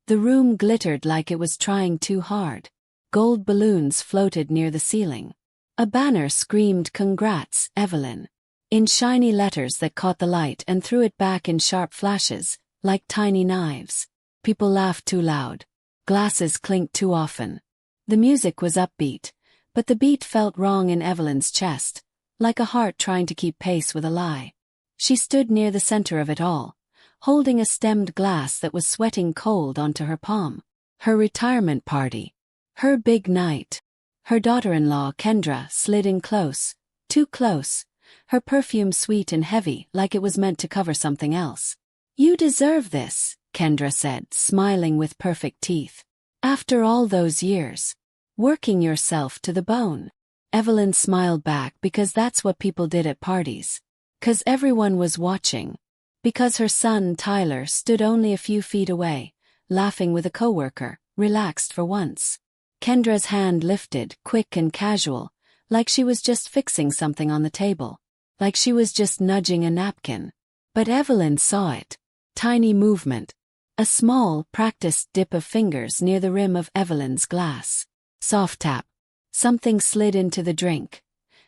The room glittered like it was trying too hard. Gold balloons floated near the ceiling. A banner screamed, "Congrats, Evelyn," in shiny letters that caught the light and threw it back in sharp flashes, like tiny knives. People laughed too loud. Glasses clinked too often. The music was upbeat, but the beat felt wrong in Evelyn's chest, like a heart trying to keep pace with a lie. She stood near the center of it all, holding a stemmed glass that was sweating cold onto her palm. Her retirement party. Her big night. Her daughter-in-law, Kendra, slid in close, too close, her perfume sweet and heavy like it was meant to cover something else. "You deserve this," Kendra said, smiling with perfect teeth. "After all those years. Working yourself to the bone." Evelyn smiled back because that's what people did at parties. 'Cause everyone was watching. Because her son, Tyler, stood only a few feet away, laughing with a coworker, relaxed for once. Kendra's hand lifted, quick and casual, like she was just fixing something on the table. Like she was just nudging a napkin. But Evelyn saw it. Tiny movement. A small, practiced dip of fingers near the rim of Evelyn's glass. Soft tap. Something slid into the drink.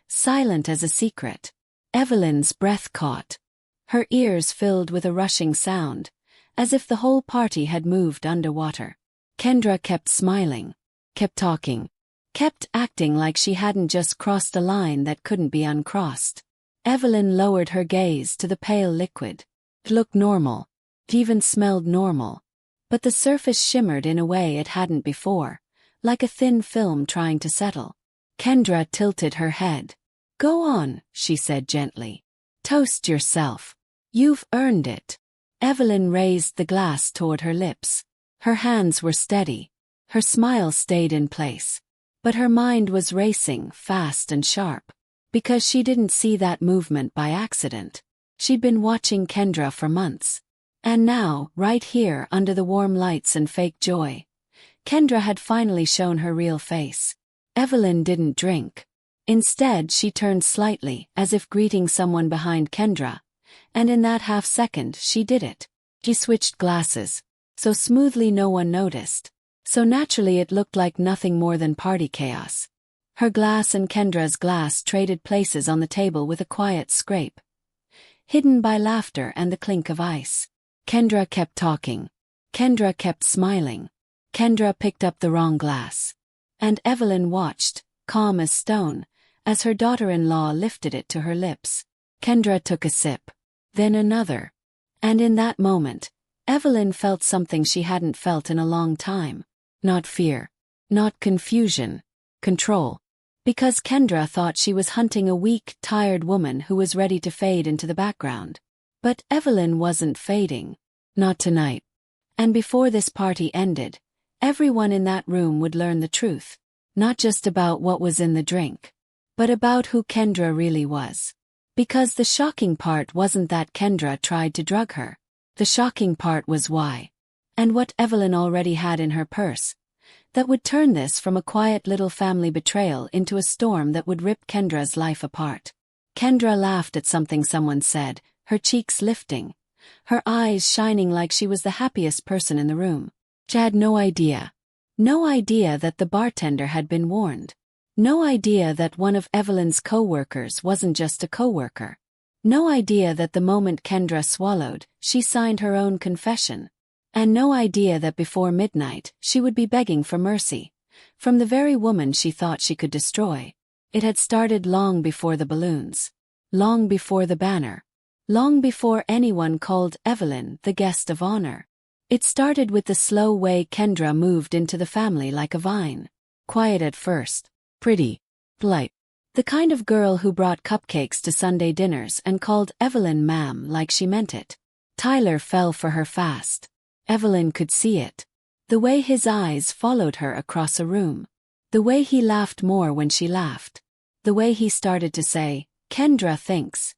Silent as a secret. Evelyn's breath caught. Her ears filled with a rushing sound, as if the whole party had moved underwater. Kendra kept smiling. Kept talking. Kept acting like she hadn't just crossed a line that couldn't be uncrossed. Evelyn lowered her gaze to the pale liquid. It looked normal. It even smelled normal. But the surface shimmered in a way it hadn't before, like a thin film trying to settle. Kendra tilted her head. "Go on," she said gently. "Toast yourself. You've earned it." Evelyn raised the glass toward her lips. Her hands were steady. Her smile stayed in place. But her mind was racing, fast and sharp. Because she didn't see that movement by accident. She'd been watching Kendra for months. And now, right here under the warm lights and fake joy, Kendra had finally shown her real face. Evelyn didn't drink. Instead, she turned slightly, as if greeting someone behind Kendra, and in that half-second, she did it. She switched glasses. So smoothly no one noticed. So naturally it looked like nothing more than party chaos. Her glass and Kendra's glass traded places on the table with a quiet scrape, hidden by laughter and the clink of ice. Kendra kept talking. Kendra kept smiling. Kendra picked up the wrong glass. And Evelyn watched, calm as stone, as her daughter-in-law lifted it to her lips. Kendra took a sip. Then another. And in that moment, Evelyn felt something she hadn't felt in a long time. Not fear. Not confusion. Control. Because Kendra thought she was hunting a weak, tired woman who was ready to fade into the background. But Evelyn wasn't fading. Not tonight. And before this party ended, everyone in that room would learn the truth. Not just about what was in the drink, but about who Kendra really was. Because the shocking part wasn't that Kendra tried to drug her. The shocking part was why. And what Evelyn already had in her purse. That would turn this from a quiet little family betrayal into a storm that would rip Kendra's life apart. Kendra laughed at something someone said, her cheeks lifting, her eyes shining like she was the happiest person in the room. She had no idea. No idea that the bartender had been warned. No idea that one of Evelyn's co-workers wasn't just a co-worker. No idea that the moment Kendra swallowed, she signed her own confession. And no idea that before midnight, she would be begging for mercy. From the very woman she thought she could destroy. It had started long before the balloons. Long before the banner. Long before anyone called Evelyn the guest of honor. It started with the slow way Kendra moved into the family like a vine. Quiet at first. Pretty. Polite. The kind of girl who brought cupcakes to Sunday dinners and called Evelyn ma'am like she meant it. Tyler fell for her fast. Evelyn could see it. The way his eyes followed her across a room. The way he laughed more when she laughed. The way he started to say, "Kendra thinks,"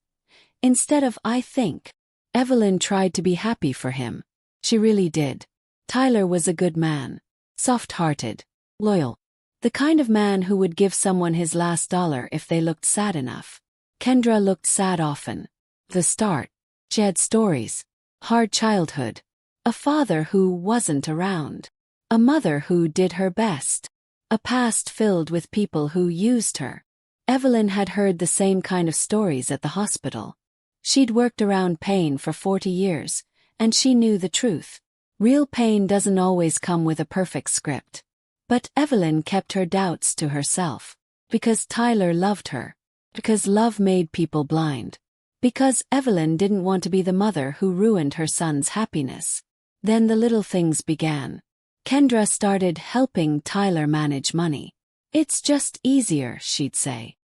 instead of "I think." Evelyn tried to be happy for him. She really did. Tyler was a good man. Soft-hearted. Loyal. The kind of man who would give someone his last dollar if they looked sad enough. Kendra looked sad often. The start. She had stories. Hard childhood. A father who wasn't around. A mother who did her best. A past filled with people who used her. Evelyn had heard the same kind of stories at the hospital. She'd worked around pain for 40 years, and she knew the truth. Real pain doesn't always come with a perfect script. But Evelyn kept her doubts to herself. Because Tyler loved her. Because love made people blind. Because Evelyn didn't want to be the mother who ruined her son's happiness. Then the little things began. Kendra started helping Tyler manage money. It's just easier, she'd say.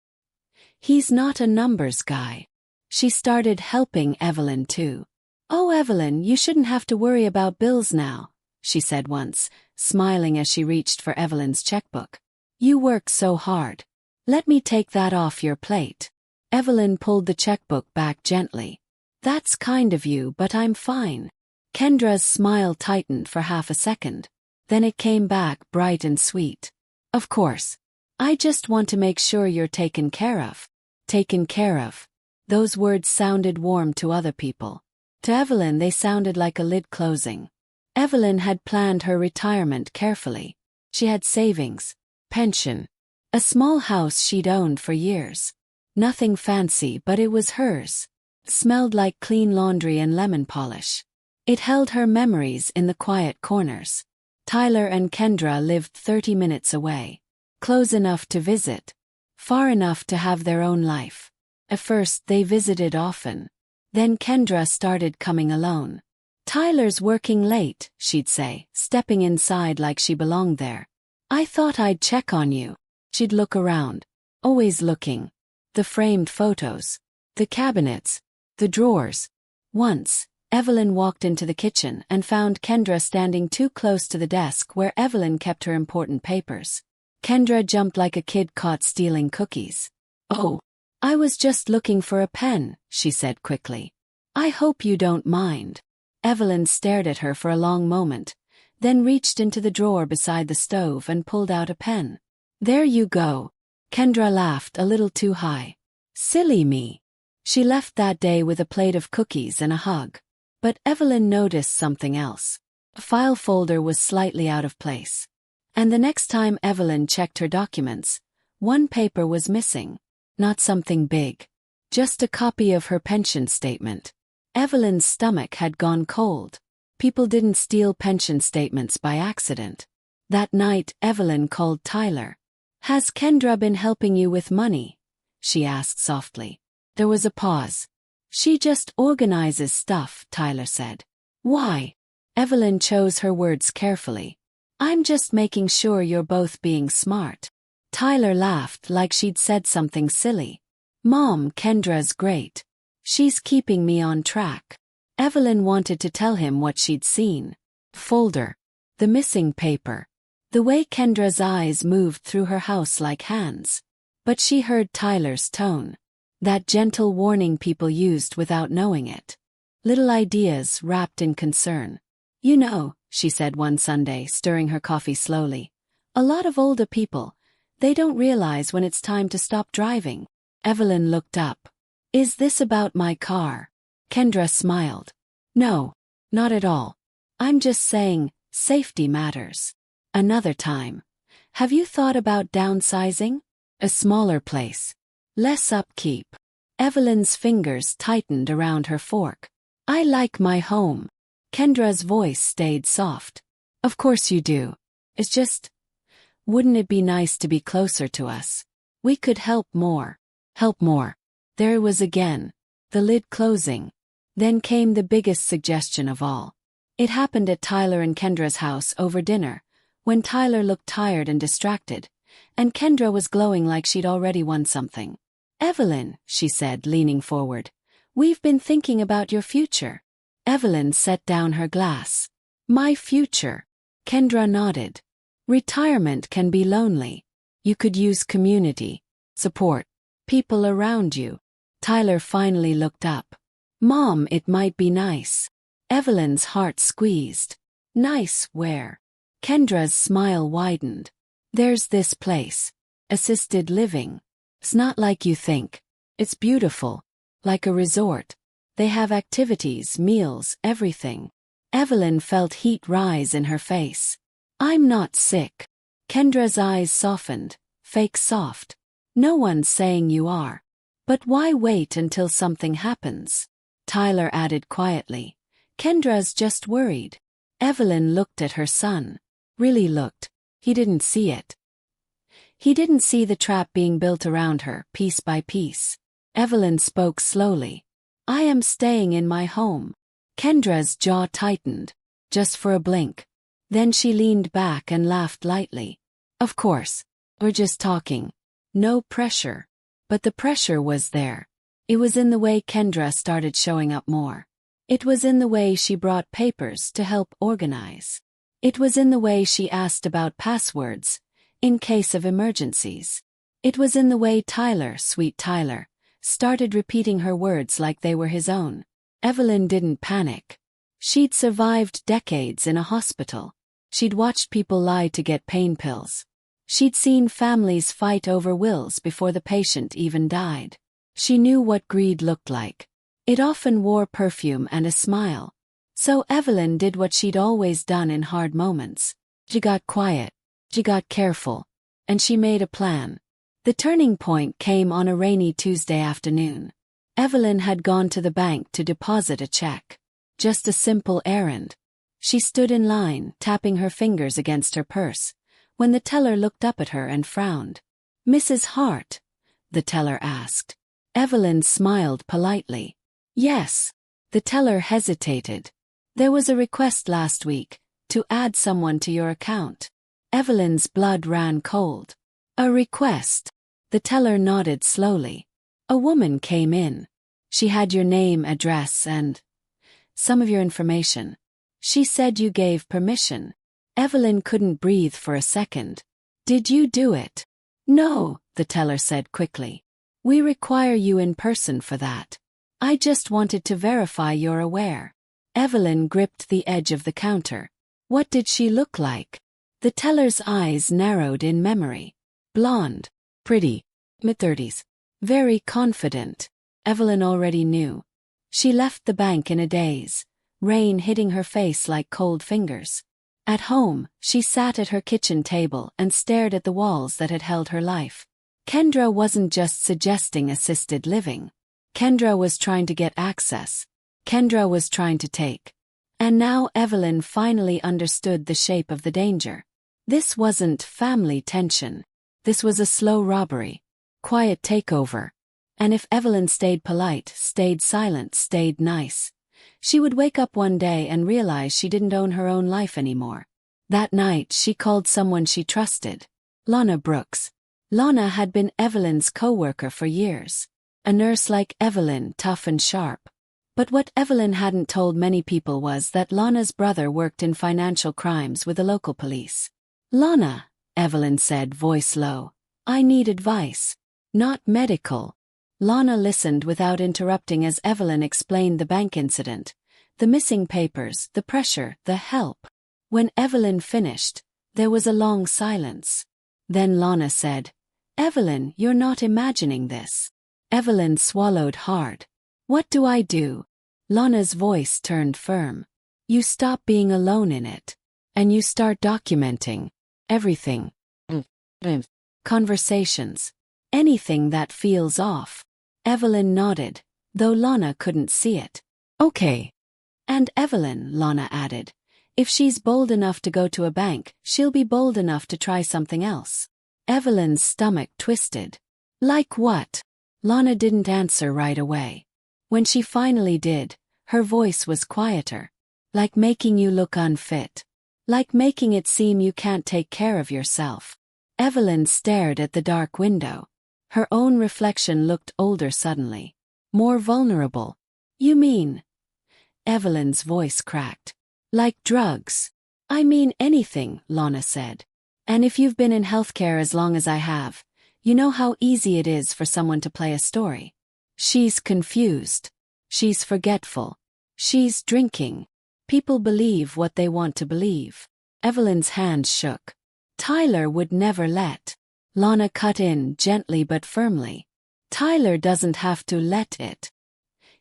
He's not a numbers guy. She started helping Evelyn too. Oh, Evelyn, you shouldn't have to worry about bills now, she said once, smiling as she reached for Evelyn's checkbook. You work so hard. Let me take that off your plate. Evelyn pulled the checkbook back gently. That's kind of you, but I'm fine. Kendra's smile tightened for half a second. Then it came back bright and sweet. Of course. I just want to make sure you're taken care of. Taken care of. Those words sounded warm to other people. To Evelyn they sounded like a lid closing. Evelyn had planned her retirement carefully. She had savings, pension, a small house she'd owned for years. Nothing fancy, but it was hers. Smelled like clean laundry and lemon polish. It held her memories in the quiet corners. Tyler and Kendra lived 30 minutes away. Close enough to visit. Far enough to have their own life. At first they visited often. Then Kendra started coming alone. Tyler's working late, she'd say, stepping inside like she belonged there. I thought I'd check on you. She'd look around. Always looking. The framed photos. The cabinets. The drawers. Once, Evelyn walked into the kitchen and found Kendra standing too close to the desk where Evelyn kept her important papers. Kendra jumped like a kid caught stealing cookies. Oh, I was just looking for a pen, she said quickly. I hope you don't mind. Evelyn stared at her for a long moment, then reached into the drawer beside the stove and pulled out a pen. There you go. Kendra laughed a little too high. Silly me. She left that day with a plate of cookies and a hug. But Evelyn noticed something else. A file folder was slightly out of place. And the next time Evelyn checked her documents, one paper was missing. Not something big. Just a copy of her pension statement. Evelyn's stomach had gone cold. People didn't steal pension statements by accident. That night, Evelyn called Tyler. Has Kendra been helping you with money? She asked softly. There was a pause. She just organizes stuff, Tyler said. Why? Evelyn chose her words carefully. I'm just making sure you're both being smart. Tyler laughed like she'd said something silly. Mom, Kendra's great. She's keeping me on track. Evelyn wanted to tell him what she'd seen. Folder. The missing paper. The way Kendra's eyes moved through her house like hands. But she heard Tyler's tone. That gentle warning people used without knowing it. Little ideas wrapped in concern. You know, she said one Sunday, stirring her coffee slowly. A lot of older people, they don't realize when it's time to stop driving. Evelyn looked up. Is this about my car? Kendra smiled. No, not at all. I'm just saying, safety matters. Another time. Have you thought about downsizing? A smaller place. Less upkeep. Evelyn's fingers tightened around her fork. I like my home. Kendra's voice stayed soft. Of course you do. It's just, wouldn't it be nice to be closer to us? We could help more. Help more. There it was again. The lid closing. Then came the biggest suggestion of all. It happened at Tyler and Kendra's house over dinner, when Tyler looked tired and distracted, and Kendra was glowing like she'd already won something. Evelyn, she said, leaning forward, we've been thinking about your future. Evelyn set down her glass. My future. Kendra nodded. Retirement can be lonely. You could use community, support, people around you. Tyler finally looked up. Mom, it might be nice. Evelyn's heart squeezed. Nice where? Kendra's smile widened. There's this place. Assisted living. It's not like you think. It's beautiful. Like a resort. They have activities, meals, everything. Evelyn felt heat rise in her face. I'm not sick. Kendra's eyes softened, fake soft. No one's saying you are. But why wait until something happens? Tyler added quietly. Kendra's just worried. Evelyn looked at her son. Really looked. He didn't see it. He didn't see the trap being built around her, piece by piece. Evelyn spoke slowly. I am staying in my home. Kendra's jaw tightened, just for a blink. Then she leaned back and laughed lightly. Of course. We're just talking. No pressure. But the pressure was there. It was in the way Kendra started showing up more. It was in the way she brought papers to help organize. It was in the way she asked about passwords, in case of emergencies. It was in the way Tyler, sweet Tyler, started repeating her words like they were his own. Evelyn didn't panic. She'd survived decades in a hospital. She'd watched people lie to get pain pills. She'd seen families fight over wills before the patient even died. She knew what greed looked like. It often wore perfume and a smile. So Evelyn did what she'd always done in hard moments. She got quiet. She got careful. And she made a plan. The turning point came on a rainy Tuesday afternoon. Evelyn had gone to the bank to deposit a check. Just a simple errand. She stood in line, tapping her fingers against her purse, when the teller looked up at her and frowned. Mrs. Hart? The teller asked. Evelyn smiled politely. Yes. The teller hesitated. There was a request last week, to add someone to your account. Evelyn's blood ran cold. A request? The teller nodded slowly. A woman came in. She had your name, address, and some of your information. She said you gave permission. Evelyn couldn't breathe for a second. Did you do it? No, the teller said quickly. We require you in person for that. I just wanted to verify you're aware. Evelyn gripped the edge of the counter. What did she look like? The teller's eyes narrowed in memory. Blonde. Pretty. Mid-30s. Very confident. Evelyn already knew. She left the bank in a daze, rain hitting her face like cold fingers. At home, she sat at her kitchen table and stared at the walls that had held her life. Kendra wasn't just suggesting assisted living. Kendra was trying to get access. Kendra was trying to take. And now Evelyn finally understood the shape of the danger. This wasn't family tension. This was a slow robbery. Quiet takeover. And if Evelyn stayed polite, stayed silent, stayed nice, she would wake up one day and realize she didn't own her own life anymore. That night she called someone she trusted. Lana Brooks. Lana had been Evelyn's co-worker for years. A nurse like Evelyn, tough and sharp. But what Evelyn hadn't told many people was that Lana's brother worked in financial crimes with the local police. Lana, Evelyn said, voice low. I need advice. Not medical. Lana listened without interrupting as Evelyn explained the bank incident, the missing papers, the pressure, the help. When Evelyn finished, there was a long silence. Then Lana said, Evelyn, you're not imagining this. Evelyn swallowed hard. What do I do? Lana's voice turned firm. You stop being alone in it. And you start documenting everything. Conversations. Anything that feels off. Evelyn nodded, though Lana couldn't see it. Okay. And Evelyn, Lana added, if she's bold enough to go to a bank, she'll be bold enough to try something else. Evelyn's stomach twisted. Like what? Lana didn't answer right away. When she finally did, her voice was quieter. Like making you look unfit. Like making it seem you can't take care of yourself. Evelyn stared at the dark window. Her own reflection looked older suddenly. More vulnerable. You mean? Evelyn's voice cracked. Like drugs. I mean anything, Lana said. And if you've been in healthcare as long as I have, you know how easy it is for someone to play a story. She's confused. She's forgetful. She's drinking. People believe what they want to believe. Evelyn's hand shook. Tyler would never let. Lana cut in gently but firmly. Tyler doesn't have to let it.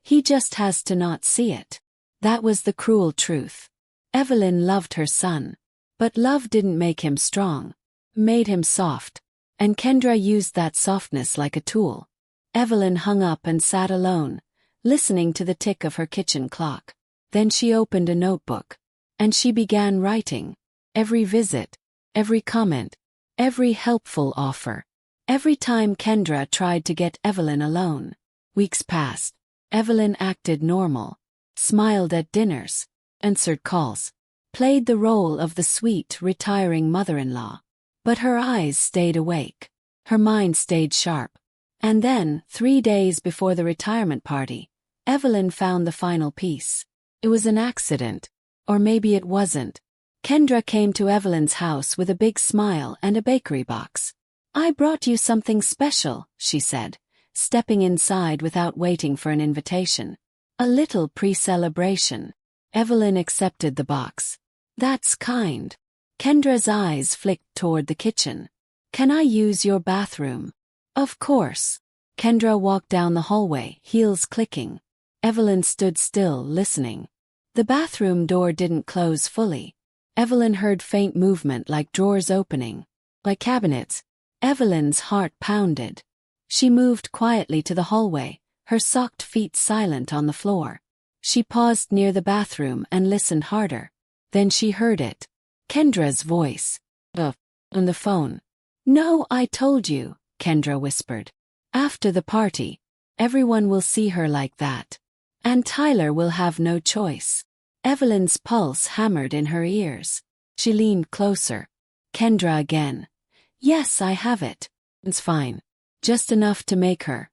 He just has to not see it. That was the cruel truth. Evelyn loved her son. But love didn't make him strong. Made him soft. And Kendra used that softness like a tool. Evelyn hung up and sat alone, listening to the tick of her kitchen clock. Then she opened a notebook. And she began writing. Every visit. Every comment. Every helpful offer. Every time Kendra tried to get Evelyn alone. Weeks passed. Evelyn acted normal. Smiled at dinners. Answered calls. Played the role of the sweet, retiring mother-in-law. But her eyes stayed awake. Her mind stayed sharp. And then, 3 days before the retirement party, Evelyn found the final piece. It was an accident. Or maybe it wasn't. Kendra came to Evelyn's house with a big smile and a bakery box. "I brought you something special," she said, stepping inside without waiting for an invitation. "A little pre-celebration." Evelyn accepted the box. "That's kind." Kendra's eyes flicked toward the kitchen. "Can I use your bathroom?" "Of course." Kendra walked down the hallway, heels clicking. Evelyn stood still, listening. The bathroom door didn't close fully. Evelyn heard faint movement like drawers opening. Like cabinets. Evelyn's heart pounded. She moved quietly to the hallway, her socked feet silent on the floor. She paused near the bathroom and listened harder. Then she heard it. Kendra's voice. On the phone. "No, I told you," Kendra whispered. "After the party, everyone will see her like that. And Tyler will have no choice." Evelyn's pulse hammered in her ears. She leaned closer. Kendra again. "Yes, I have it. It's fine. Just enough to make her,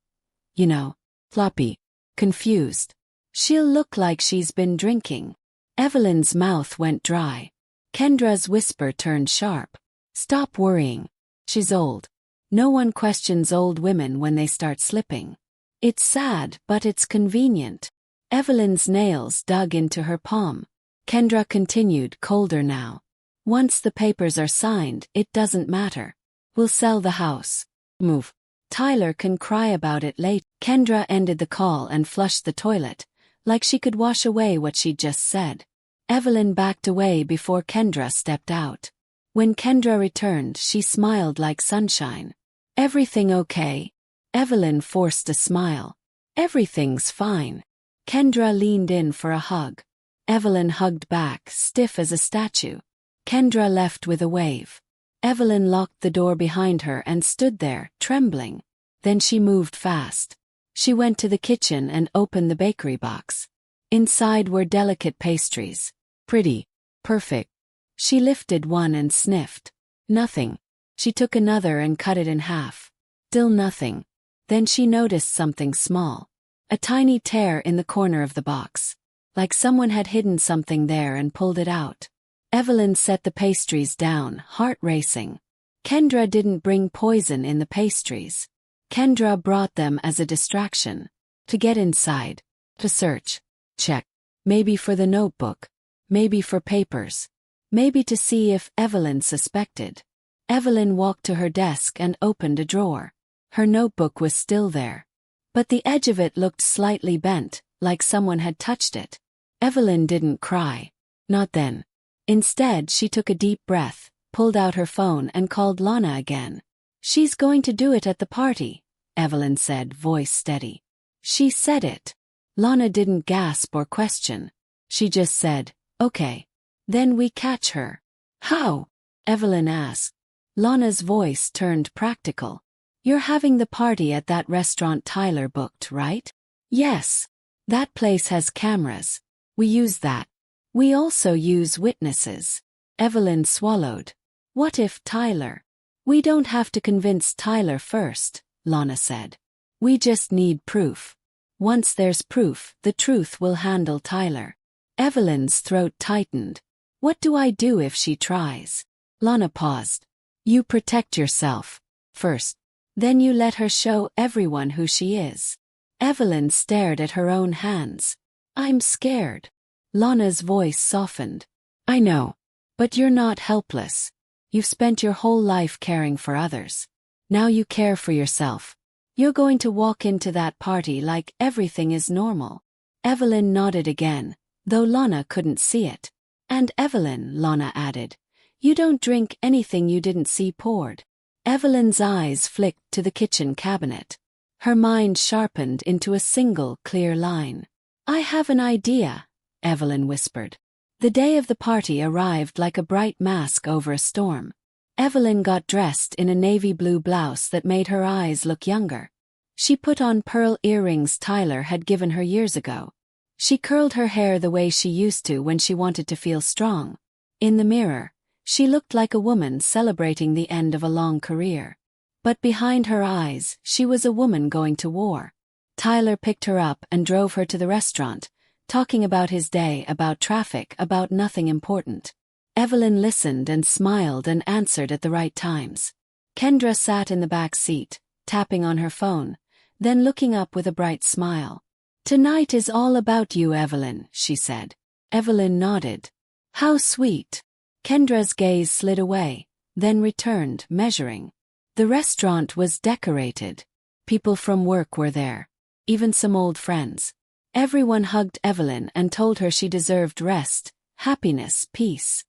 floppy, confused. She'll look like she's been drinking." Evelyn's mouth went dry. Kendra's whisper turned sharp. "Stop worrying. She's old. No one questions old women when they start slipping. It's sad, but it's convenient." Evelyn's nails dug into her palm. Kendra continued, colder now. "Once the papers are signed, it doesn't matter. We'll sell the house. Move. Tyler can cry about it later." Kendra ended the call and flushed the toilet, like she could wash away what she'd just said. Evelyn backed away before Kendra stepped out. When Kendra returned, she smiled like sunshine. "Everything okay?" Evelyn forced a smile. "Everything's fine." Kendra leaned in for a hug. Evelyn hugged back, stiff as a statue. Kendra left with a wave. Evelyn locked the door behind her and stood there, trembling. Then she moved fast. She went to the kitchen and opened the bakery box. Inside were delicate pastries. Pretty. Perfect. She lifted one and sniffed. Nothing. She took another and cut it in half. Still nothing. Then she noticed something small. A tiny tear in the corner of the box. Like someone had hidden something there and pulled it out. Evelyn set the pastries down, heart racing. Kendra didn't bring poison in the pastries. Kendra brought them as a distraction. To get inside. To search. Check. Maybe for the notebook. Maybe for papers. Maybe to see if Evelyn suspected. Evelyn walked to her desk and opened a drawer. Her notebook was still there. But the edge of it looked slightly bent, like someone had touched it. Evelyn didn't cry. Not then. Instead, she took a deep breath, pulled out her phone and called Lana again. "She's going to do it at the party," Evelyn said, voice steady. She said it. Lana didn't gasp or question. She just said, "Okay. Then we catch her." "How?" Evelyn asked. Lana's voice turned practical. "You're having the party at that restaurant Tyler booked, right?" "Yes. That place has cameras. We use that. We also use witnesses." Evelyn swallowed. "What if Tyler?" "We don't have to convince Tyler first," Lana said. "We just need proof. Once there's proof, the truth will handle Tyler." Evelyn's throat tightened. "What do I do if she tries?" Lana paused. "You protect yourself. First. Then you let her show everyone who she is." Evelyn stared at her own hands. "I'm scared." Lana's voice softened. "I know. But you're not helpless. You've spent your whole life caring for others. Now you care for yourself. You're going to walk into that party like everything is normal." Evelyn nodded again, though Lana couldn't see it. And Evelyn, Lana added. You don't drink anything you didn't see poured. Evelyn's eyes flicked to the kitchen cabinet. Her mind sharpened into a single clear line. I have an idea, Evelyn whispered. The day of the party arrived like a bright mask over a storm. Evelyn got dressed in a navy blue blouse that made her eyes look younger. She put on pearl earrings Tyler had given her years ago. She curled her hair the way she used to when she wanted to feel strong. In the mirror, she looked like a woman celebrating the end of a long career. But behind her eyes, she was a woman going to war. Tyler picked her up and drove her to the restaurant, talking about his day, about traffic, about nothing important. Evelyn listened and smiled and answered at the right times. Kendra sat in the back seat, tapping on her phone, then looking up with a bright smile. Tonight is all about you, Evelyn, she said. Evelyn nodded. How sweet. Kendra's gaze slid away, then returned, measuring. The restaurant was decorated. People from work were there. Even some old friends. Everyone hugged Evelyn and told her she deserved rest, happiness, peace.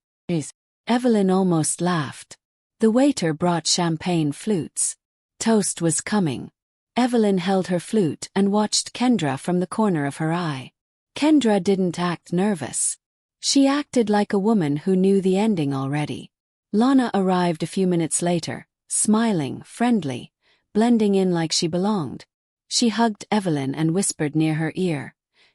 Evelyn almost laughed. The waiter brought champagne flutes. Toast was coming. Evelyn held her flute and watched Kendra from the corner of her eye. Kendra didn't act nervous. She acted like a woman who knew the ending already. Lana arrived a few minutes later, smiling, friendly, blending in like she belonged. She hugged Evelyn and whispered near her ear.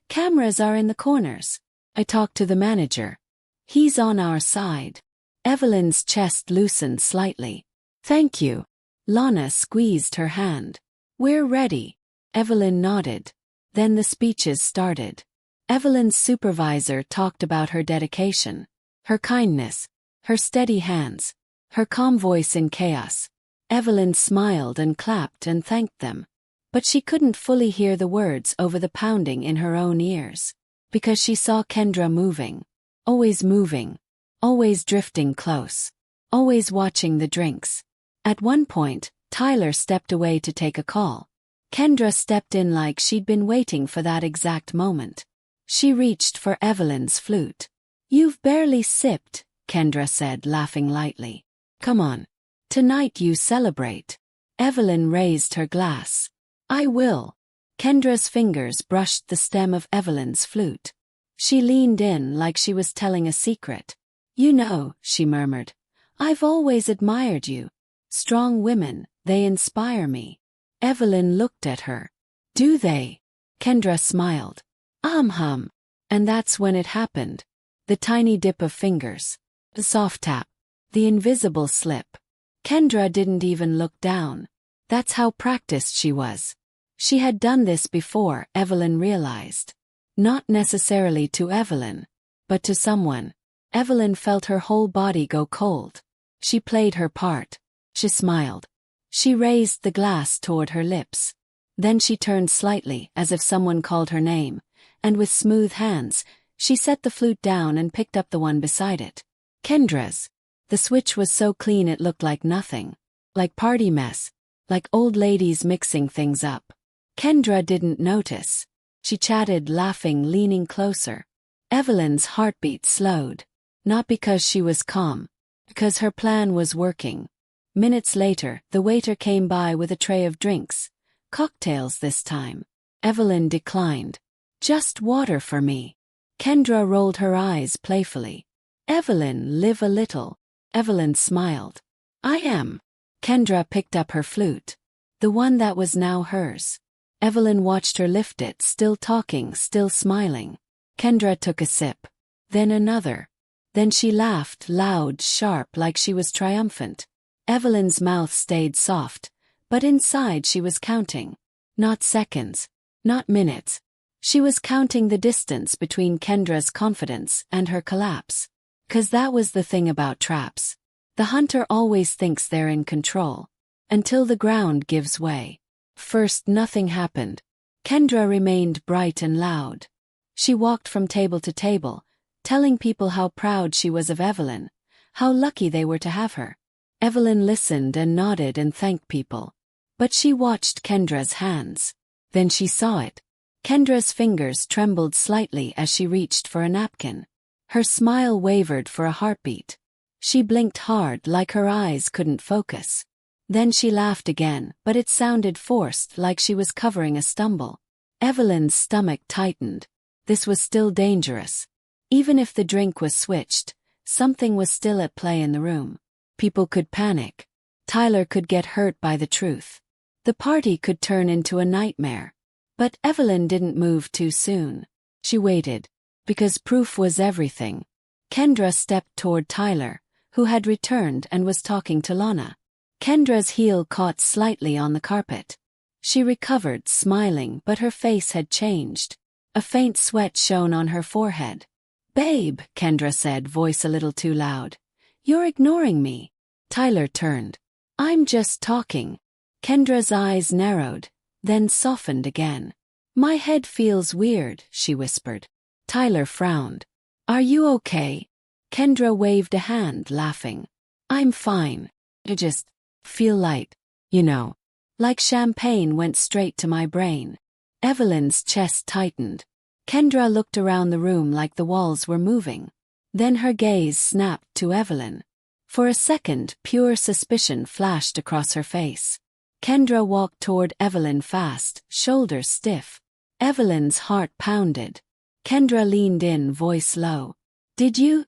Cameras are in the corners. I talked to the manager. He's on our side. Evelyn's chest loosened slightly. Thank you. Lana squeezed her hand. We're ready. Evelyn nodded. Then the speeches started. Evelyn's supervisor talked about her dedication, her kindness, her steady hands, her calm voice in chaos. Evelyn smiled and clapped and thanked them. But she couldn't fully hear the words over the pounding in her own ears. Because she saw Kendra moving. Always drifting close. Always watching the drinks. At one point, Tyler stepped away to take a call. Kendra stepped in like she'd been waiting for that exact moment. She reached for Evelyn's flute. You've barely sipped, Kendra said, laughing lightly. Come on. Tonight you celebrate. Evelyn raised her glass. I will. Kendra's fingers brushed the stem of Evelyn's flute. She leaned in like she was telling a secret. You know, she murmured, I've always admired you. Strong women, they inspire me. Evelyn looked at her. Do they? Kendra smiled. Hum. And that's when it happened. The tiny dip of fingers. The soft tap. The invisible slip. Kendra didn't even look down. That's how practiced she was. She had done this before, Evelyn realized. Not necessarily to Evelyn, but to someone. Evelyn felt her whole body go cold. She played her part. She smiled. She raised the glass toward her lips. Then she turned slightly as if someone called her name, and with smooth hands, she set the flute down and picked up the one beside it. Kendra's. The switch was so clean it looked like nothing. Like party mess. Like old ladies mixing things up. Kendra didn't notice. She chatted, laughing, leaning closer. Evelyn's heartbeat slowed. Not because she was calm. Because her plan was working. Minutes later, the waiter came by with a tray of drinks. Cocktails this time. Evelyn declined. Just water for me. Kendra rolled her eyes playfully. Evelyn, live a little. Evelyn smiled. I am. Kendra picked up her flute. The one that was now hers. Evelyn watched her lift it, still talking, still smiling. Kendra took a sip. Then another. Then she laughed, loud, sharp, like she was triumphant. Evelyn's mouth stayed soft, but inside she was counting. Not seconds. Not minutes. She was counting the distance between Kendra's confidence and her collapse. 'Cause that was the thing about traps. The hunter always thinks they're in control. Until the ground gives way. First nothing happened. Kendra remained bright and loud. She walked from table to table, telling people how proud she was of Evelyn, how lucky they were to have her. Evelyn listened and nodded and thanked people. But she watched Kendra's hands. Then she saw it. Kendra's fingers trembled slightly as she reached for a napkin. Her smile wavered for a heartbeat. She blinked hard like her eyes couldn't focus. Then she laughed again, but it sounded forced, like she was covering a stumble. Evelyn's stomach tightened. This was still dangerous. Even if the drink was switched, something was still at play in the room. People could panic. Tyler could get hurt by the truth. The party could turn into a nightmare. But Evelyn didn't move too soon. She waited. Because proof was everything. Kendra stepped toward Tyler, who had returned and was talking to Lana. Kendra's heel caught slightly on the carpet. She recovered, smiling, but her face had changed. A faint sweat shone on her forehead. "Babe," Kendra said, voice a little too loud. "You're ignoring me." Tyler turned. "I'm just talking." Kendra's eyes narrowed, then softened again. "My head feels weird," she whispered. Tyler frowned. "Are you okay?" Kendra waved a hand, laughing. "I'm fine. I just feel light, you know. Like champagne went straight to my brain." Evelyn's chest tightened. Kendra looked around the room like the walls were moving. Then her gaze snapped to Evelyn. For a second, pure suspicion flashed across her face. Kendra walked toward Evelyn fast, shoulders stiff. Evelyn's heart pounded. Kendra leaned in, voice low. Did you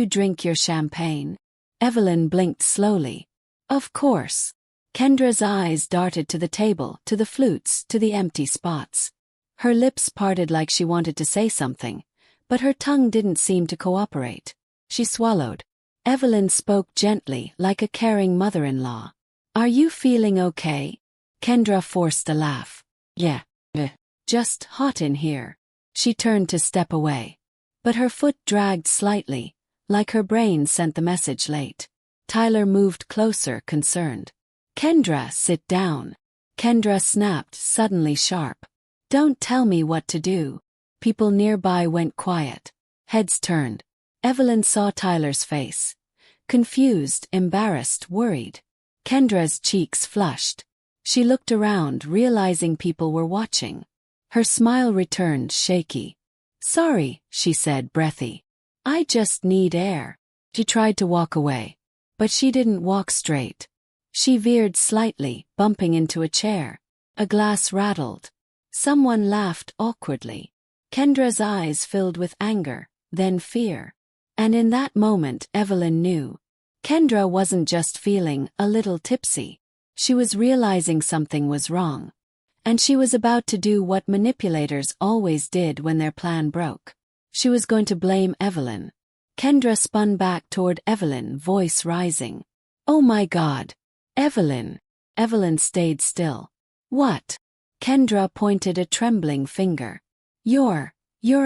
drink your champagne?" Evelyn blinked slowly. "Of course." Kendra's eyes darted to the table, to the flutes, to the empty spots. Her lips parted like she wanted to say something, but her tongue didn't seem to cooperate. She swallowed. Evelyn spoke gently, like a caring mother-in-law. "Are you feeling okay?" Kendra forced a laugh. "Yeah. Just hot in here." She turned to step away. But her foot dragged slightly, like her brain sent the message late. Tyler moved closer, concerned. "Kendra, sit down." Kendra snapped, suddenly sharp. "Don't tell me what to do." People nearby went quiet. Heads turned. Evelyn saw Tyler's face. Confused, embarrassed, worried. Kendra's cheeks flushed. She looked around, realizing people were watching. Her smile returned, shaky. "Sorry," she said, breathy. "I just need air." She tried to walk away. But she didn't walk straight. She veered slightly, bumping into a chair. A glass rattled. Someone laughed awkwardly. Kendra's eyes filled with anger, then fear. And in that moment, Evelyn knew. Kendra wasn't just feeling a little tipsy. She was realizing something was wrong. And she was about to do what manipulators always did when their plan broke. She was going to blame Evelyn. Kendra spun back toward Evelyn, voice rising. "Oh my God. Evelyn." Evelyn stayed still. "What?" Kendra pointed a trembling finger. You're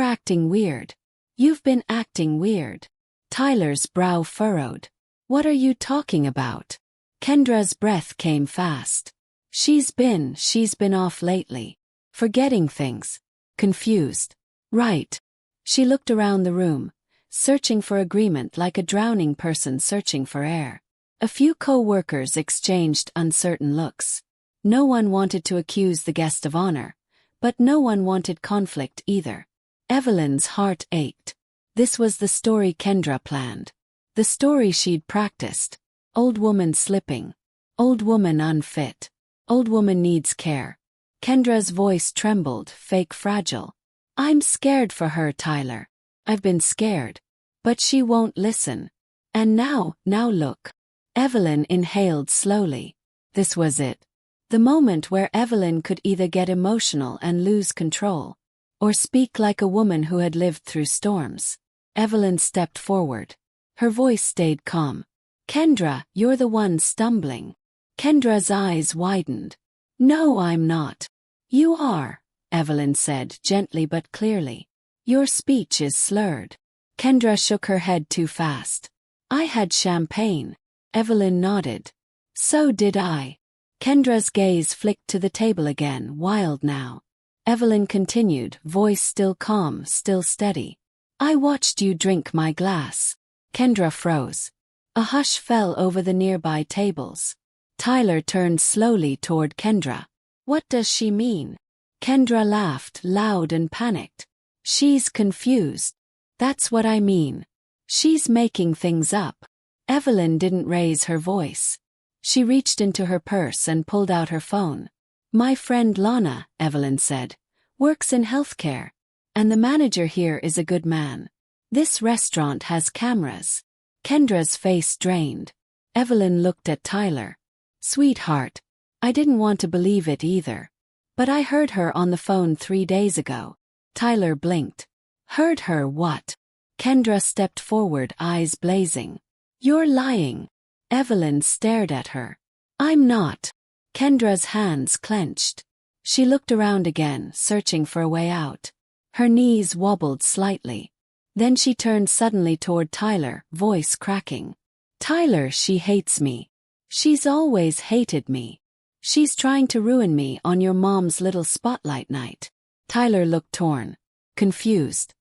acting weird. You've been acting weird." Tyler's brow furrowed. "What are you talking about?" Kendra's breath came fast. She's been off lately. Forgetting things. Confused. Right." She looked around the room, searching for agreement like a drowning person searching for air. A few co-workers exchanged uncertain looks. No one wanted to accuse the guest of honor, but no one wanted conflict either. Evelyn's heart ached. This was the story Kendra planned. The story she'd practiced. Old woman slipping. Old woman unfit. Old woman needs care. Kendra's voice trembled, fake fragile. "I'm scared for her, Tyler. I've been scared. But she won't listen. And now look." Evelyn inhaled slowly. This was it. The moment where Evelyn could either get emotional and lose control, or speak like a woman who had lived through storms. Evelyn stepped forward. Her voice stayed calm. "Kendra, you're the one stumbling." Kendra's eyes widened. "No, I'm not." "You are," Evelyn said, gently but clearly. "Your speech is slurred." Kendra shook her head too fast. "I had champagne." Evelyn nodded. "So did I." Kendra's gaze flicked to the table again, wild now. Evelyn continued, voice still calm, still steady. "I watched you drink my glass." Kendra froze. A hush fell over the nearby tables. Tyler turned slowly toward Kendra. "What does she mean?" Kendra laughed, loud and panicked. "She's confused." That's what I mean. She's making things up. Evelyn didn't raise her voice. She reached into her purse and pulled out her phone. My friend Lana, Evelyn said, works in healthcare. And the manager here is a good man. This restaurant has cameras. Kendra's face drained. Evelyn looked at Tyler. Sweetheart, I didn't want to believe it either. But I heard her on the phone 3 days ago. Tyler blinked. Heard her what? Kendra stepped forward, eyes blazing. You're lying. Evelyn stared at her. I'm not. Kendra's hands clenched. She looked around again, searching for a way out. Her knees wobbled slightly. Then she turned suddenly toward Tyler, voice cracking. Tyler, she hates me. She's always hated me. She's trying to ruin me on your mom's little spotlight night. Tyler looked torn. Confused.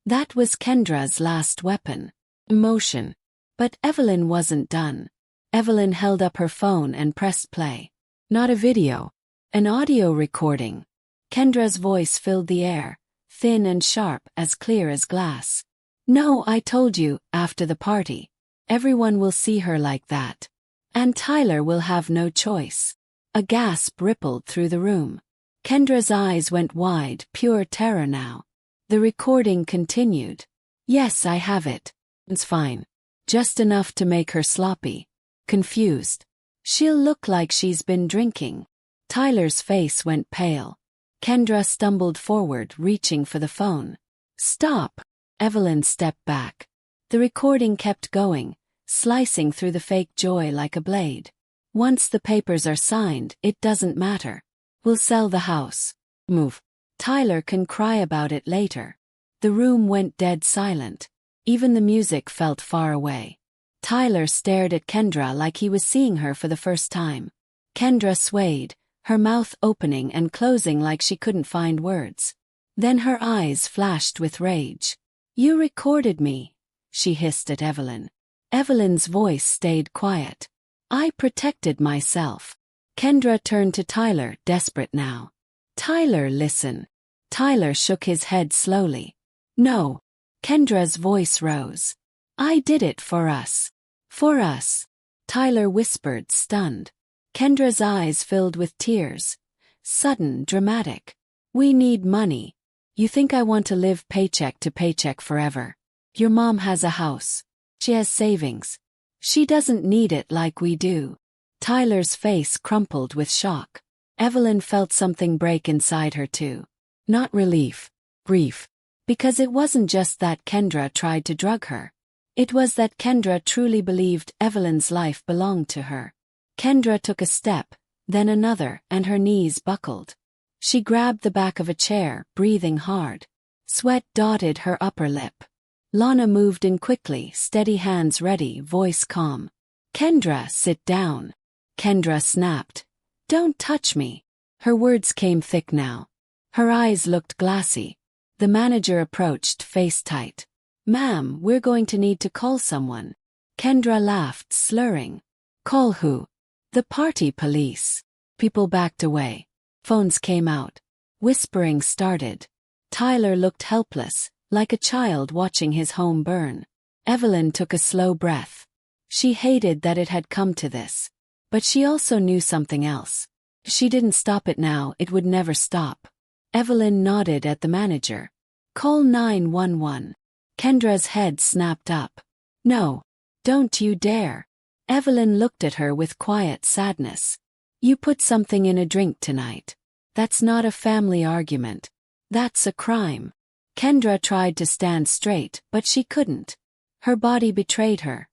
That was Kendra's last weapon. Emotion. But Evelyn wasn't done. Evelyn held up her phone and pressed play. Not a video. An audio recording. Kendra's voice filled the air, thin and sharp, as clear as glass. No, I told you, after the party. Everyone will see her like that. And Tyler will have no choice. A gasp rippled through the room. Kendra's eyes went wide, pure terror now. The recording continued. Yes, I have it. It's fine. Just enough to make her sloppy. Confused. She'll look like she's been drinking. Tyler's face went pale. Kendra stumbled forward, reaching for the phone. Stop! Evelyn stepped back. The recording kept going, slicing through the fake joy like a blade. Once the papers are signed, it doesn't matter. We'll sell the house. Move. Tyler can cry about it later. The room went dead silent. Even the music felt far away. Tyler stared at Kendra like he was seeing her for the first time. Kendra swayed, her mouth opening and closing like she couldn't find words. Then her eyes flashed with rage. You recorded me, she hissed at Evelyn. Evelyn's voice stayed quiet. I protected myself. Kendra turned to Tyler, desperate now. Tyler, listen. Tyler shook his head slowly. No. Kendra's voice rose. I did it for us. For us. Tyler whispered, stunned. Kendra's eyes filled with tears. Sudden, dramatic. We need money. You think I want to live paycheck to paycheck forever? Your mom has a house. She has savings. She doesn't need it like we do. Tyler's face crumpled with shock. Evelyn felt something break inside her too. Not relief. Grief. Because it wasn't just that Kendra tried to drug her. It was that Kendra truly believed Evelyn's life belonged to her. Kendra took a step, then another, and her knees buckled. She grabbed the back of a chair, breathing hard. Sweat dotted her upper lip. Lana moved in quickly, steady hands ready, voice calm. Kendra, sit down. Kendra snapped. Don't touch me. Her words came thick now. Her eyes looked glassy. The manager approached, face tight. Ma'am, we're going to need to call someone. Kendra laughed, slurring. Call who? The party police. People backed away. Phones came out. Whispering started. Tyler looked helpless, like a child watching his home burn. Evelyn took a slow breath. She hated that it had come to this. But she also knew something else. She didn't stop it now, it would never stop. Evelyn nodded at the manager. Call 911. Kendra's head snapped up. No. Don't you dare. Evelyn looked at her with quiet sadness. You put something in a drink tonight. That's not a family argument. That's a crime. Kendra tried to stand straight, but she couldn't. Her body betrayed her.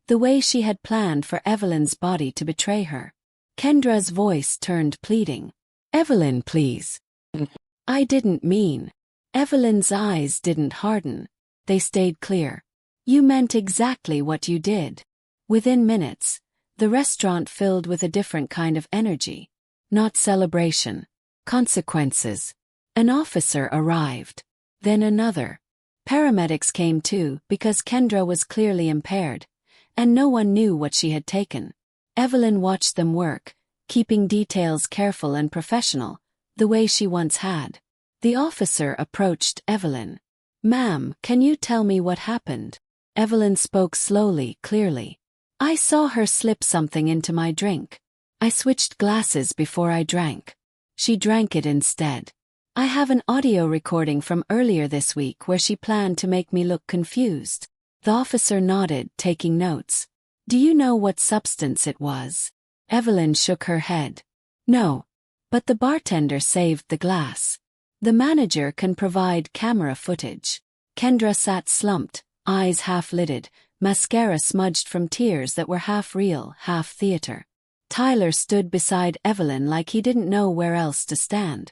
The way she had planned for Evelyn's body to betray her. Kendra's voice turned pleading. Evelyn, please. I didn't mean. Evelyn's eyes didn't harden. They stayed clear. You meant exactly what you did. Within minutes, the restaurant filled with a different kind of energy. Not celebration. Consequences. An officer arrived. Then another. Paramedics came too, because Kendra was clearly impaired, and no one knew what she had taken. Evelyn watched them work, keeping details careful and professional, the way she once had. The officer approached Evelyn. Ma'am, can you tell me what happened? Evelyn spoke slowly, clearly. I saw her slip something into my drink. I switched glasses before I drank. She drank it instead. I have an audio recording from earlier this week where she planned to make me look confused. The officer nodded, taking notes. Do you know what substance it was? Evelyn shook her head. No. But the bartender saved the glass. The manager can provide camera footage. Kendra sat slumped, eyes half-lidded, mascara smudged from tears that were half real, half theater. Tyler stood beside Evelyn like he didn't know where else to stand.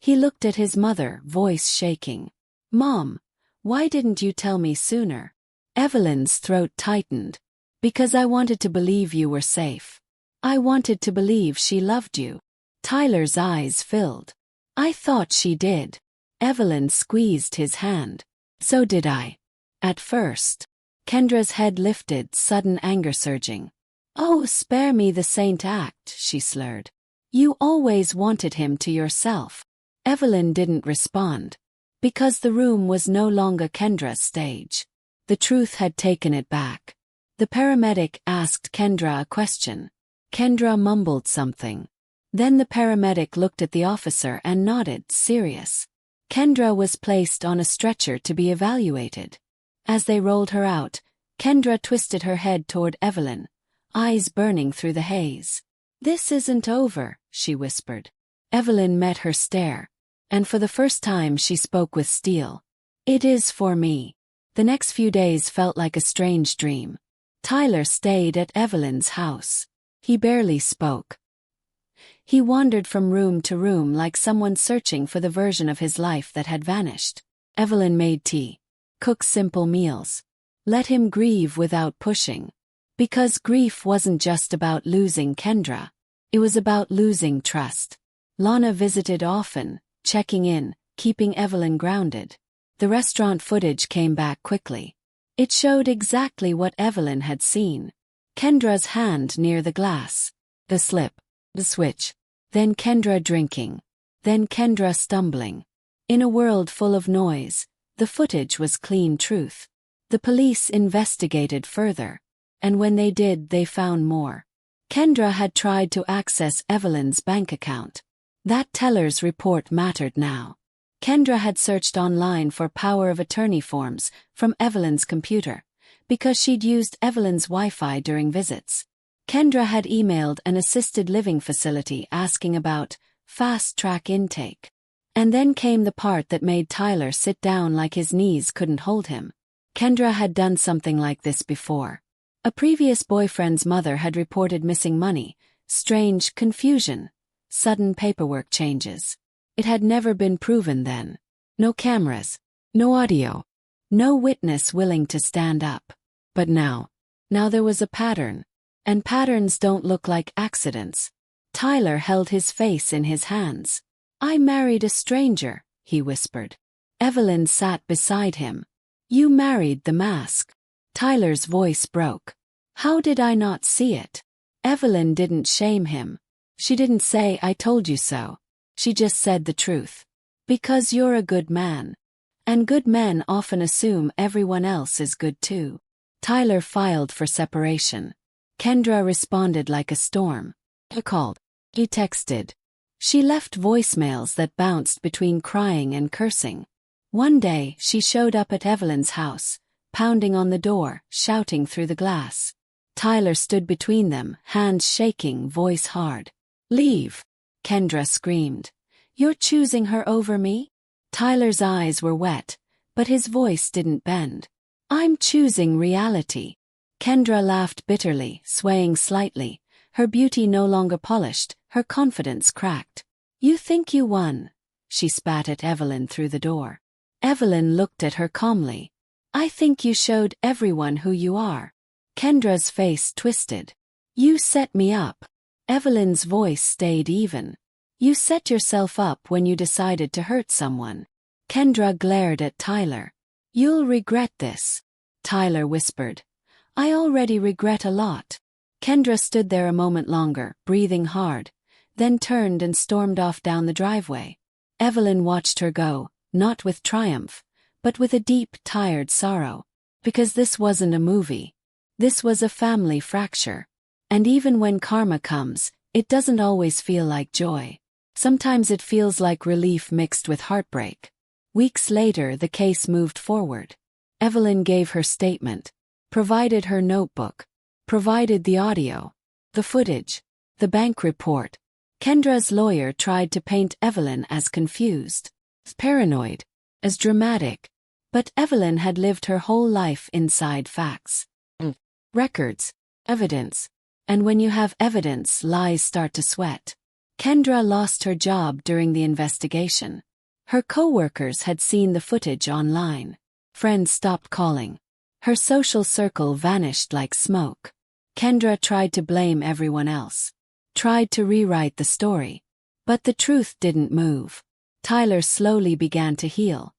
He looked at his mother, voice shaking. Mom, why didn't you tell me sooner? Evelyn's throat tightened. Because I wanted to believe you were safe. I wanted to believe she loved you. Tyler's eyes filled. I thought she did. Evelyn squeezed his hand. So did I. At first. Kendra's head lifted, sudden anger surging. Oh, spare me the saint act, she slurred. You always wanted him to yourself. Evelyn didn't respond. Because the room was no longer Kendra's stage. The truth had taken it back. The paramedic asked Kendra a question. Kendra mumbled something. Then the paramedic looked at the officer and nodded, serious. Kendra was placed on a stretcher to be evaluated. As they rolled her out, Kendra twisted her head toward Evelyn, eyes burning through the haze. This isn't over, she whispered. Evelyn met her stare, and for the first time she spoke with steel. It is for me. The next few days felt like a strange dream. Tyler stayed at Evelyn's house. He barely spoke. He wandered from room to room like someone searching for the version of his life that had vanished. Evelyn made tea, cooked simple meals. Let him grieve without pushing. Because grief wasn't just about losing Kendra. It was about losing trust. Lana visited often, checking in, keeping Evelyn grounded. The restaurant footage came back quickly. It showed exactly what Evelyn had seen. Kendra's hand near the glass. The slip. The switch. Then Kendra drinking. Then Kendra stumbling. In a world full of noise, the footage was clean truth. The police investigated further. And when they did, they found more. Kendra had tried to access Evelyn's bank account. That teller's report mattered now. Kendra had searched online for power of attorney forms from Evelyn's computer, because she'd used Evelyn's Wi-Fi during visits. Kendra had emailed an assisted living facility asking about fast-track intake. And then came the part that made Tyler sit down like his knees couldn't hold him. Kendra had done something like this before. A previous boyfriend's mother had reported missing money, strange confusion, sudden paperwork changes. It had never been proven then. No cameras, no audio, no witness willing to stand up. But now there was a pattern. And patterns don't look like accidents. Tyler held his face in his hands. I married a stranger, he whispered. Evelyn sat beside him. You married the mask. Tyler's voice broke. How did I not see it? Evelyn didn't shame him. She didn't say, I told you so. She just said the truth. Because you're a good man. And good men often assume everyone else is good too. Tyler filed for separation. Kendra responded like a storm. He called. He texted. She left voicemails that bounced between crying and cursing. One day, she showed up at Evelyn's house, pounding on the door, shouting through the glass. Tyler stood between them, hands shaking, voice hard. Leave, Kendra screamed. You're choosing her over me? Tyler's eyes were wet, but his voice didn't bend. I'm choosing reality. Kendra laughed bitterly, swaying slightly, her beauty no longer polished, her confidence cracked. You think you won? She spat at Evelyn through the door. Evelyn looked at her calmly. I think you showed everyone who you are. Kendra's face twisted. You set me up. Evelyn's voice stayed even. You set yourself up when you decided to hurt someone. Kendra glared at Tyler. You'll regret this. Tyler whispered. I already regret a lot. Kendra stood there a moment longer, breathing hard, then turned and stormed off down the driveway. Evelyn watched her go, not with triumph, but with a deep, tired sorrow. Because this wasn't a movie. This was a family fracture. And even when karma comes, it doesn't always feel like joy. Sometimes it feels like relief mixed with heartbreak. Weeks later, the case moved forward. Evelyn gave her statement, provided her notebook, provided the audio, the footage, the bank report. Kendra's lawyer tried to paint Evelyn as confused, as paranoid, as dramatic. But Evelyn had lived her whole life inside facts. Records, evidence. And when you have evidence, lies start to sweat. Kendra lost her job during the investigation. Her co-workers had seen the footage online. Friends stopped calling. Her social circle vanished like smoke. Kendra tried to blame everyone else. Tried to rewrite the story. But the truth didn't move. Tyler slowly began to heal.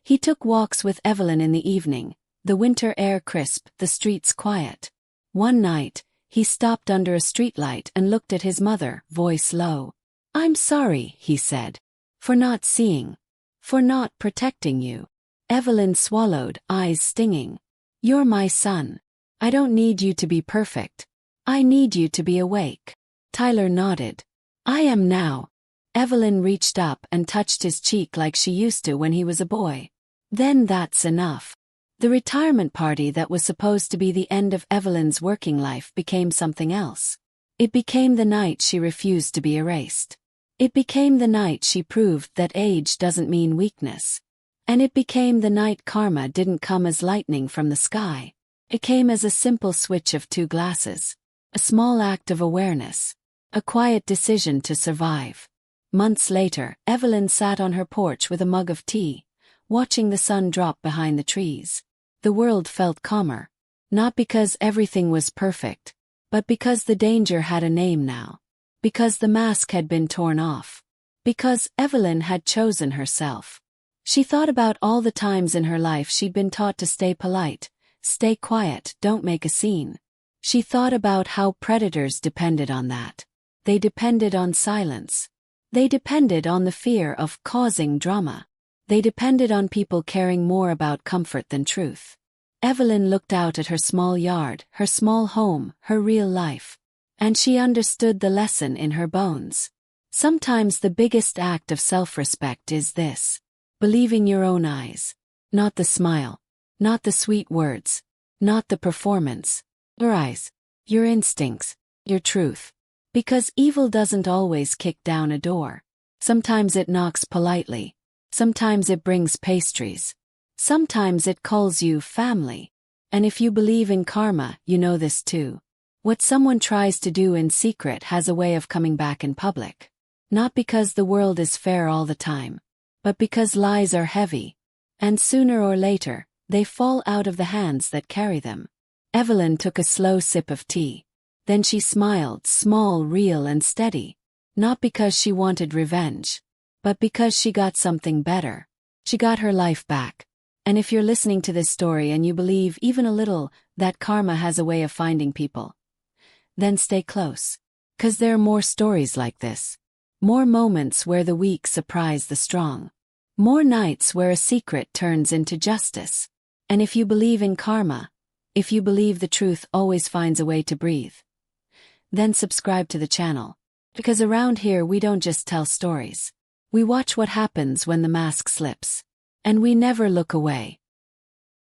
He took walks with Evelyn in the evening, the winter air crisp, the streets quiet. One night, he stopped under a streetlight and looked at his mother, voice low. "I'm sorry," he said, "for not seeing. For not protecting you." Evelyn swallowed, eyes stinging. "You're my son. I don't need you to be perfect. I need you to be awake." Tyler nodded. "I am now." Evelyn reached up and touched his cheek like she used to when he was a boy. Then that's enough. The retirement party that was supposed to be the end of Evelyn's working life became something else. It became the night she refused to be erased. It became the night she proved that age doesn't mean weakness. And it became the night karma didn't come as lightning from the sky. It came as a simple switch of two glasses. A small act of awareness. A quiet decision to survive. Months later, Evelyn sat on her porch with a mug of tea, watching the sun drop behind the trees. The world felt calmer. Not because everything was perfect, but because the danger had a name now. Because the mask had been torn off. Because Evelyn had chosen herself. She thought about all the times in her life she'd been taught to stay polite, stay quiet, don't make a scene. She thought about how predators depended on that. They depended on silence. They depended on the fear of causing drama. They depended on people caring more about comfort than truth. Evelyn looked out at her small yard, her small home, her real life. And she understood the lesson in her bones. Sometimes the biggest act of self-respect is this. Believing your own eyes. Not the smile. Not the sweet words. Not the performance. Your eyes. Your instincts. Your truth. Because evil doesn't always kick down a door. Sometimes it knocks politely. Sometimes it brings pastries. Sometimes it calls you family. And if you believe in karma, you know this too. What someone tries to do in secret has a way of coming back in public. Not because the world is fair all the time, but because lies are heavy. And sooner or later, they fall out of the hands that carry them. Evelyn took a slow sip of tea. Then she smiled, small, real and steady. Not because she wanted revenge, but because she got something better. She got her life back. And if you're listening to this story and you believe even a little that karma has a way of finding people, then stay close. 'Cause there are more stories like this. More moments where the weak surprise the strong. More nights where a secret turns into justice. And if you believe in karma, if you believe the truth always finds a way to breathe, then subscribe to the channel. Because around here we don't just tell stories. We watch what happens when the mask slips. And we never look away.